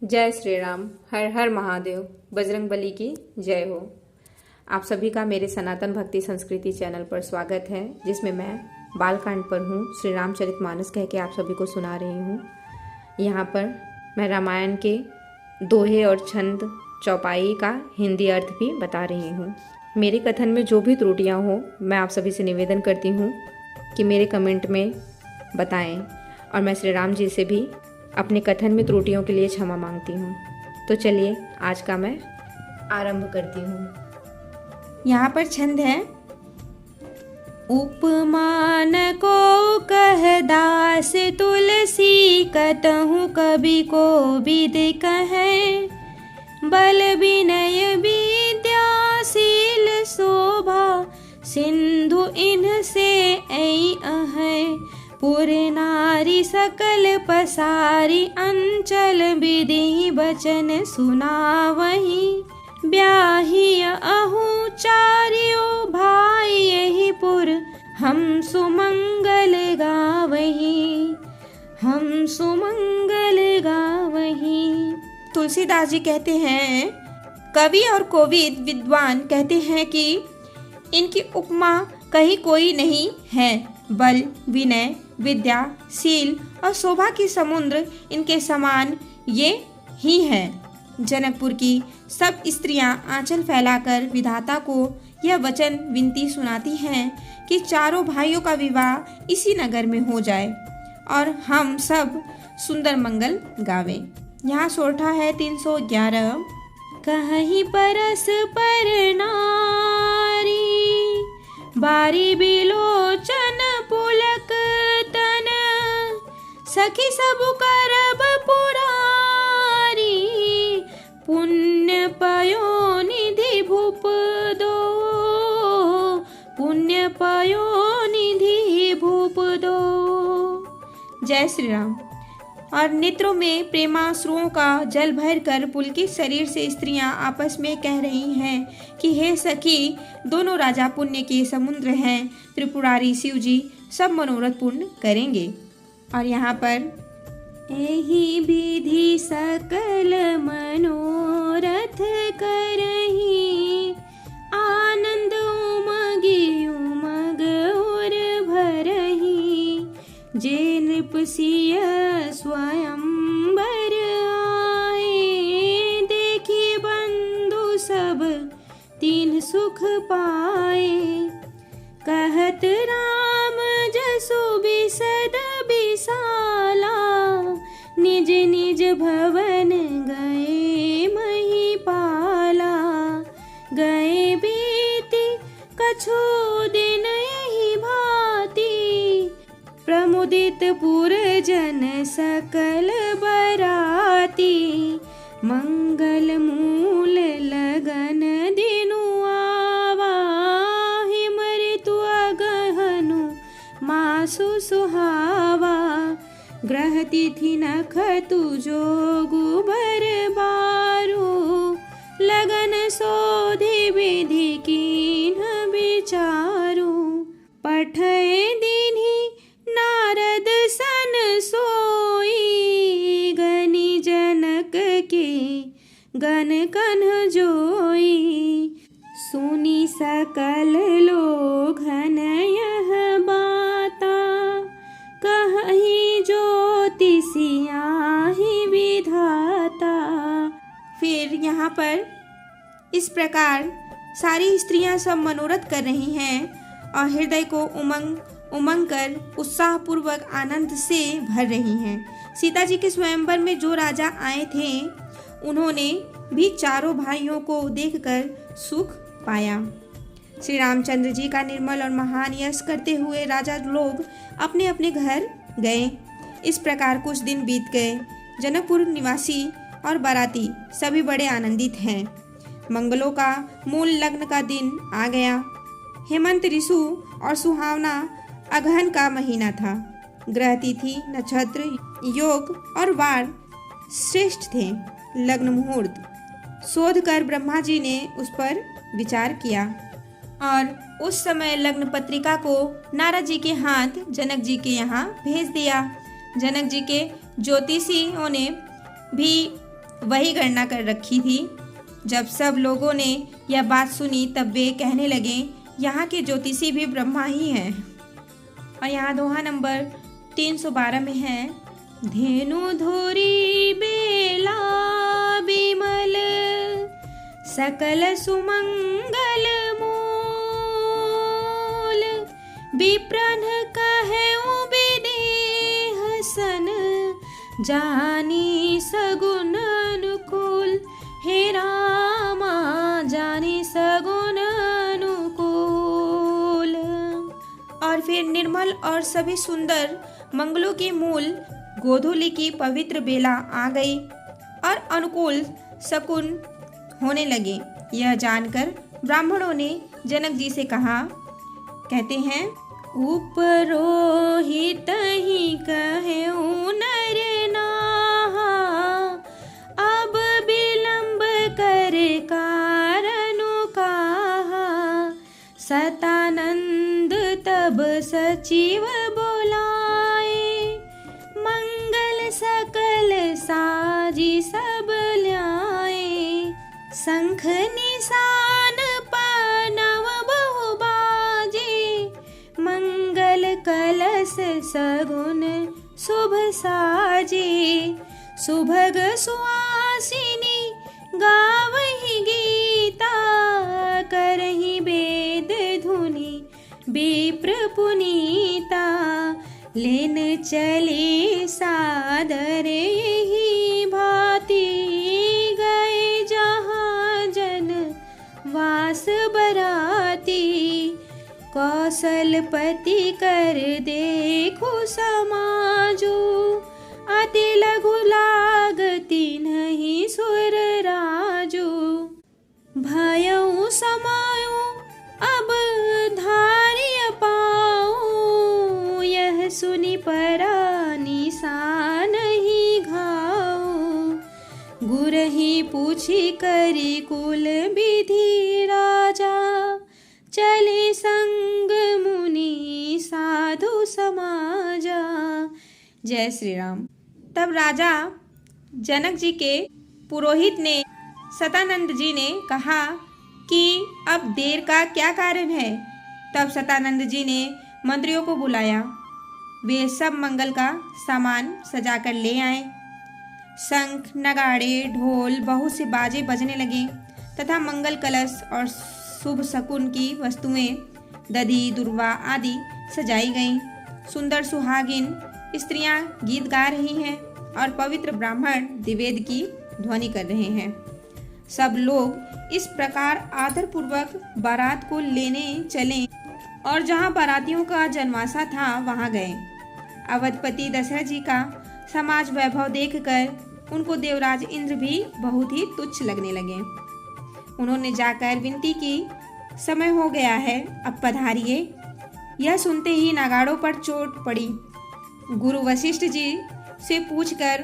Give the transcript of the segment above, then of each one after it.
जय श्री राम। हर हर महादेव। बजरंगबली की जय हो। आप सभी का मेरे सनातन भक्ति संस्कृति चैनल पर स्वागत है, जिसमें मैं बालकांड पर हूँ श्री रामचरितमानस कह के आप सभी को सुना रही हूँ। यहाँ पर मैं रामायण के दोहे और छंद चौपाई का हिंदी अर्थ भी बता रही हूँ। मेरे कथन में जो भी त्रुटियाँ हो, मैं आप सभी से निवेदन करती हूँ कि मेरे कमेंट में बताएं, और मैं श्री राम जी से भी अपने कथन में त्रुटियों के लिए क्षमा मांगती हूँ। तो चलिए आज का मैं आरंभ करती हूँ। यहाँ पर छंद है। उपमान को कह दास तुलसी, कतहु कवि को विद कहे। बल विनय विद्याशील शोभा, सिंधु इनसे ऐ अहै। पुर नारी सकल पसारी, अंचल विधि वचन सुनावही। ब्याही अहु चारियो भाई, यही पुर हम सुमंगल गावही। हम सुमंगल गावही। तुलसीदास जी कहते हैं, कवि और कोविद विद्वान कहते हैं कि इनकी उपमा कहीं कोई नहीं है। बल विनय विद्या शील और शोभा की समुद्र इनके समान ये ही है। जनकपुर की सब स्त्रियां आंचल फैलाकर विधाता को यह वचन विनती सुनाती हैं कि चारों भाइयों का विवाह इसी नगर में हो जाए और हम सब सुंदर मंगल गावे। यहाँ सोठा है 311। कहीं परस पर नारी, बारी बिलोचन पुलक तन। सखी सब करब पुरारी, पुण्य पयो निधि भूप दो। पुण्य पयो निधि भूप दो। जय श्री राम। और नेत्रों में प्रेमाश्रुओं का जल भर कर पुलकित शरीर से स्त्रियां आपस में कह रही हैं कि हे सखी, दोनों राजा पुण्य के समुद्र हैं। त्रिपुरारी शिव जी सब मनोरथ पूर्ण करेंगे। और यहाँ पर एहि विधि सकल मनोरथ करही। आनंद उमगी उमग उर भरही। जे नृप सिय स्वयंवर आए। देखी बंधु सब तीन सुख पाए। कहत राम जसु बिसद बिसाला। निज निज भवन गए महिपाला। गए बीती कछु दिन यही भांति। प्रमुदित पुर जन सकल बराती। मंगल मूल लगन दिनु आवा। मृत्यु अगहनु मासु सुहावा। ग्रह तिथि नखतु जोगु बर बारू। लगन सोधि विधि कीन्ह विचारू। पठय दीन्हि नारद सन सोई। गनि जनक के गन कन्ह जोई। सुनी सकल लोघन यह बाता। कहि ज्योतिषियाहि विधाता। फिर यहाँ पर इस प्रकार सारी स्त्रियां सब मनोरथ कर रही हैं और हृदय को उमंग कर उत्साह पूर्वक आनंद से भर रही हैं। सीता जी के स्वयंवर में जो राजा आए थे, उन्होंने भी चारों भाइयों को देखकर सुख पाया। श्री रामचंद्र जी का निर्मल और महान यश करते हुए राजा लोग अपने अपने घर गए। इस प्रकार कुछ दिन बीत गए। जनकपुर निवासी और बाराती सभी बड़े आनंदित हैं। मंगलों का मूल लग्न का दिन आ गया। हेमंत ऋतु और सुहावना अगहन का महीना था। ग्रह तिथि नक्षत्र योग और वार श्रेष्ठ थे। लग्न मुहूर्त शोध कर ब्रह्मा जी ने उस पर विचार किया और उस समय लग्न पत्रिका को नारद जी के हाथ जनक जी के यहाँ भेज दिया। जनक जी के ज्योतिषियों ने भी वही गणना कर रखी थी। जब सब लोगों ने यह बात सुनी तब वे कहने लगे, यहाँ के ज्योतिषी भी ब्रह्मा ही हैं। और यहाँ दोहा नंबर 312 में है, धेनु धोरी बेला बिमल सकल सुमंगल मूल विप्रन कहऊँ विदेह सन जानी सगुन अनुकूल। हे रामा जानी सगुन अनुकूल। और फिर निर्मल और सभी सुंदर मंगलों के मूल गोधूली की पवित्र बेला आ गई और अनुकूल शकुन होने लगे। यह जानकर ब्राह्मणों ने जनक जी से कहा, कहते हैं, उपरोहित ही कहऊँ नर नाहा अब विलंब कर कारनु कहा। सतानंद तब सचिव बोलाए मंगल सकल साजी सब ल्याए। शंख निशान पनव बहु बाजे मंगल कलश सगुन शुभ साजे। सुभग सुहासिनी गावहि गीता करहि वेद धुनि विप्र पुनीता। लेन चले सादर यही भांति गए जहाँ जन वास बराती। कौशलपति कर देखो समाजो अति लघु लागति नहीं सुर राजो। भयउ समायो अब धार्य पाऊँ यह सुनि परा निशान ही घाऊँ। गुरहि पूछी करी कुल विधि राजा चले संग मुनि साधु समाजा। जय श्री राम। तब राजा जनक जी के पुरोहित ने सतानंद जी ने कहा कि अब देर का क्या कारण है। तब सतानंद जी ने मंत्रियों को बुलाया। वे सब मंगल का सामान सजाकर ले आए। शंख नगाड़े ढोल बहुत से बाजे बजने लगे तथा मंगल कलश और शुभ शकुन की वस्तुएं दधी दुर्वा आदि सजाई गईं। सुंदर सुहागिन स्त्रियां गीत गा रही हैं और पवित्र ब्राह्मण दिवेद की ध्वनि कर रहे हैं। सब लोग इस प्रकार आदर पूर्वक बारात को लेने चले और जहां बारातियों का जनवासा था वहां गए। अवधपति दशरथ जी का समाज वैभव देखकर उनको देवराज इंद्र भी बहुत ही तुच्छ लगने लगे। उन्होंने जाकर विनती की, समय हो गया है, अब पधारिए। यह सुनते ही नगाड़ों पर चोट पड़ी। गुरु वशिष्ठ जी से पूछकर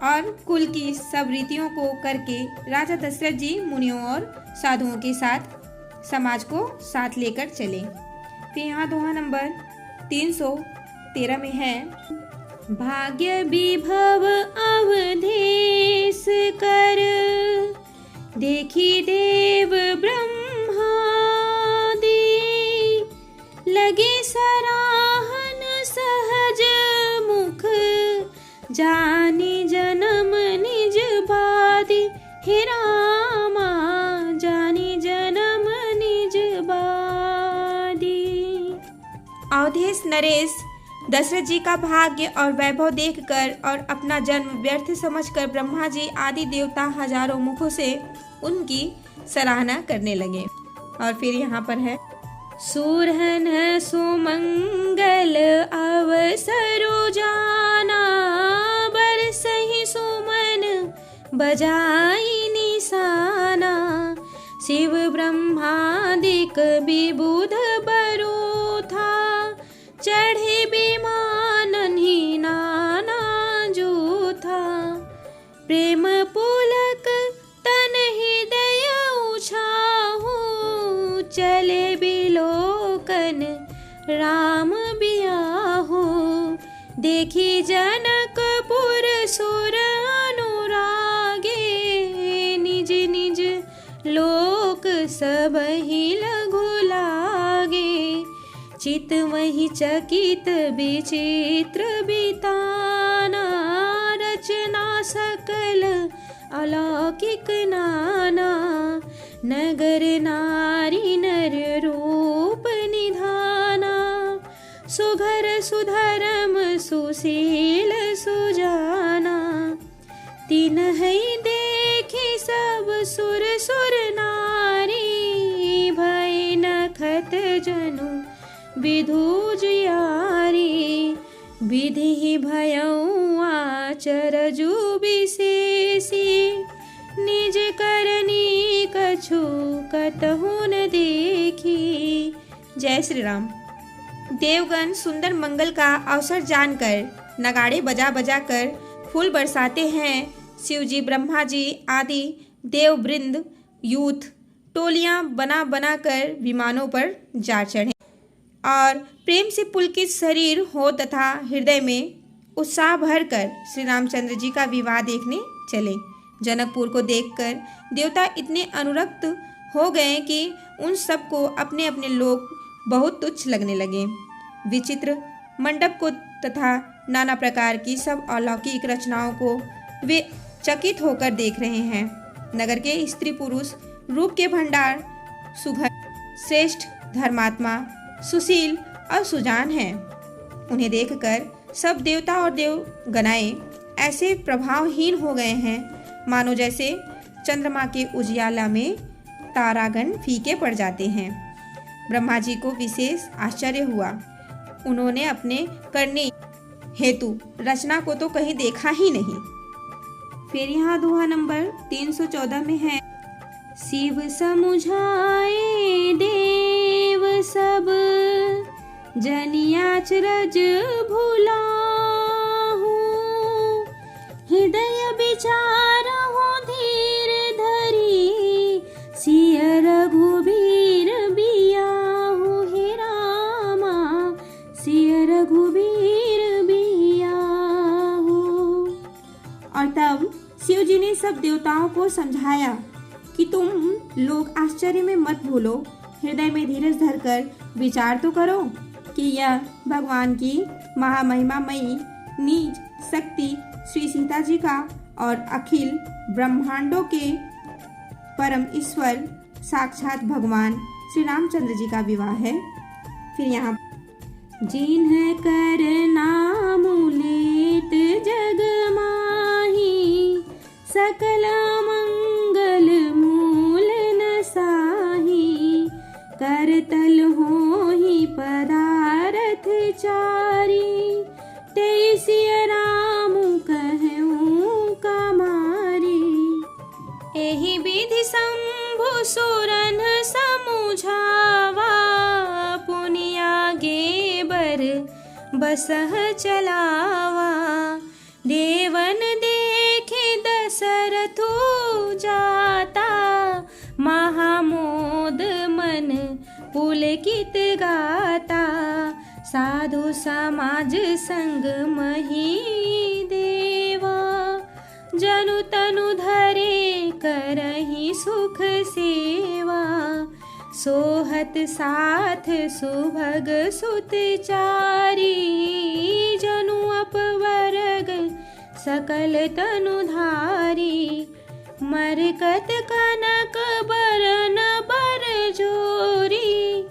और कुल की सब रीतियों को करके राजा दशरथ जी मुनियों और साधुओं के साथ समाज को साथ लेकर चले। फिर यहाँ दोहा नंबर 313 में है, भाग्य विभव अवधेश कर देखी देव ब्रह्मादि लगे सराहन सहज मुख जानी जन्म निज बादी। हे रामा जानी जन्म निज बादी। अवधेश नरेश दशरथ जी का भाग्य और वैभव देखकर और अपना जन्म व्यर्थ समझकर ब्रह्मा जी आदि देवता हजारों मुखों से उनकी सराहना करने लगे। और फिर यहाँ पर है, सुरहन सुमंगल अवसरो जाना बरसहि सुमन बजाई निशाना। शिव ब्रह्मादिक विबुध बरो था चढ़े विमान ही नाना जो था। प्रेम पुलक तन हृदय उछाहू चले बिलोकन राम बियाहू। देखी जनकपुर सुर अनुरागे सब ही लघु लागे, चित वही चकित विचित्र बिताना, रचना सकल अलौकिक नाना, नगर नारी नर रूप निधाना, सुघर सुधरम सुशील सुजाना, तिन्हि देखी सब सुर सुर नारी, भय नखत जनु विधुज यारी, विधि भयउ आचरजु विशेषी, निज करनी कछु कतहु न देखी। जय श्री राम। देवगण सुंदर मंगल का अवसर जानकर नगाड़े बजा बजा कर फूल बरसाते हैं। शिवजी, ब्रह्मा जी आदि देववृंद यूथ टोलियां बना बना कर विमानों पर जा चढ़े और प्रेम से पुलकित शरीर हो तथा हृदय में उत्साह भरकर श्री रामचंद्र जी का विवाह देखने चले। जनकपुर को देखकर देवता इतने अनुरक्त हो गए कि उन सबको अपने अपने लोग बहुत तुच्छ लगने लगे। विचित्र मंडप को तथा नाना प्रकार की सब अलौकिक रचनाओं को वे चकित होकर देख रहे हैं। नगर के स्त्री पुरुष रूप के भंडार सुघर, श्रेष्ठ, धर्मात्मा, सुशील और सुजान हैं। उन्हें देखकर सब देवता और देवगणाएं ऐसे प्रभावहीन हो गए हैं मानो जैसे चंद्रमा के उजियाला में तारागण फीके पड़ जाते हैं। ब्रह्मा जी को विशेष आश्चर्य हुआ। उन्होंने अपने करने हेतु रचना को तो कहीं देखा ही नहीं। फिर यहाँ दोहा नंबर 314 में है, शिव समुझाए देव सब, जनियाचरज भुलाहू, हृदय विचार हो धीर धरी, सिय रघुबीर बियाहू, हे रामा सिय रघुबीर बियाहू। और तब शिव जी ने सब देवताओं को समझाया कि तुम लोग आश्चर्य में मत भूलो, हृदय में धीरज धरकर विचार तो करो कि यह भगवान की महामहिमामयी निज शक्ति श्री सीता जी का और अखिल ब्रह्मांडों के परम ईश्वर साक्षात भगवान श्री रामचंद्र जी का विवाह है। फिर यहाँ जिन्ह कर नाम लेत जग माही, सकल मंगल मूल न साही, करतल होहि पदारथ चारी, तेसिय राम कहूँ कमारी। एहि विधि शंभु सुरन समुझावा, पुनिया गे बर बसह चलावा, देवन देखे दशरथु जाता, महामोद मन पुलकित गाता, साधु समाज संग मही देवा, जनु तनु धरे करहि सुख सेवा, सोहत साथ सुभग सुत चारी, जनु अपवर्ग सकल तनु धारी, मरकत कनक बरन बर जोरी,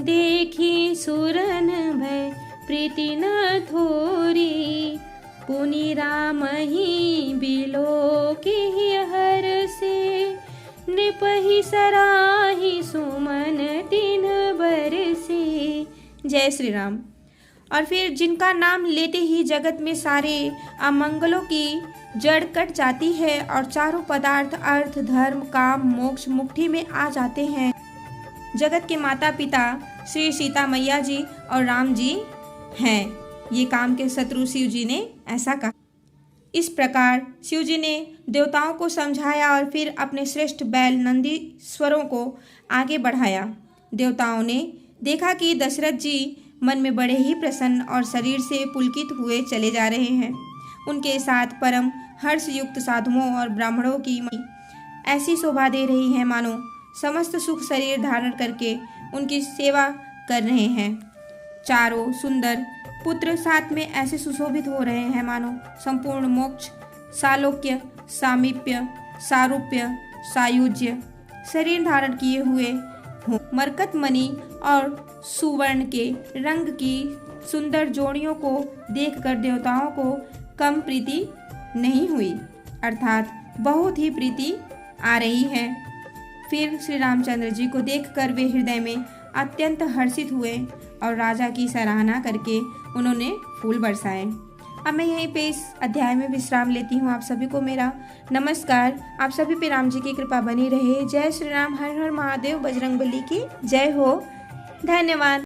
देखी सुरन भय प्रीति न थोरी, पुनि राम ही बिलोकि हर से, नृपहि सराहि सुमन तिन्ह बरसे। जय श्री राम। और फिर जिनका नाम लेते ही जगत में सारे अमंगलों की जड़ कट जाती है और चारों पदार्थ अर्थ धर्म काम मोक्ष मुट्ठी में आ जाते हैं। जगत के माता पिता श्री सीता मैया जी और राम जी हैं। ये काम के शत्रु शिव जी ने ऐसा कहा। इस प्रकार शिव जी ने देवताओं को समझाया और फिर अपने श्रेष्ठ बैल नंदीश्वरों को आगे बढ़ाया। देवताओं ने देखा कि दशरथ जी मन में बड़े ही प्रसन्न और शरीर से पुलकित हुए चले जा रहे हैं। उनके साथ परम हर्ष युक्त साधुओं और ब्राह्मणों की ऐसी शोभा दे रही है मानो समस्त सुख शरीर धारण करके उनकी सेवा कर रहे हैं। चारों सुंदर पुत्र साथ में ऐसे सुशोभित हो रहे हैं मानो संपूर्ण मोक्ष, सालोक्य, सामीप्य, सारूप्य, सायुज्य शरीर धारण किए हुए हों। मरकतमणि और सुवर्ण के रंग की सुंदर जोड़ियों को देखकर देवताओं को कम प्रीति नहीं हुई, अर्थात बहुत ही प्रीति आ रही है। फिर श्री रामचंद्र जी को देखकर वे हृदय में अत्यंत हर्षित हुए और राजा की सराहना करके उन्होंने फूल बरसाए। अब मैं यहीं पे इस अध्याय में विश्राम लेती हूँ। आप सभी को मेरा नमस्कार। आप सभी पे राम जी की कृपा बनी रहे। जय श्री राम, हर हर महादेव, बजरंगबली की जय हो। धन्यवाद।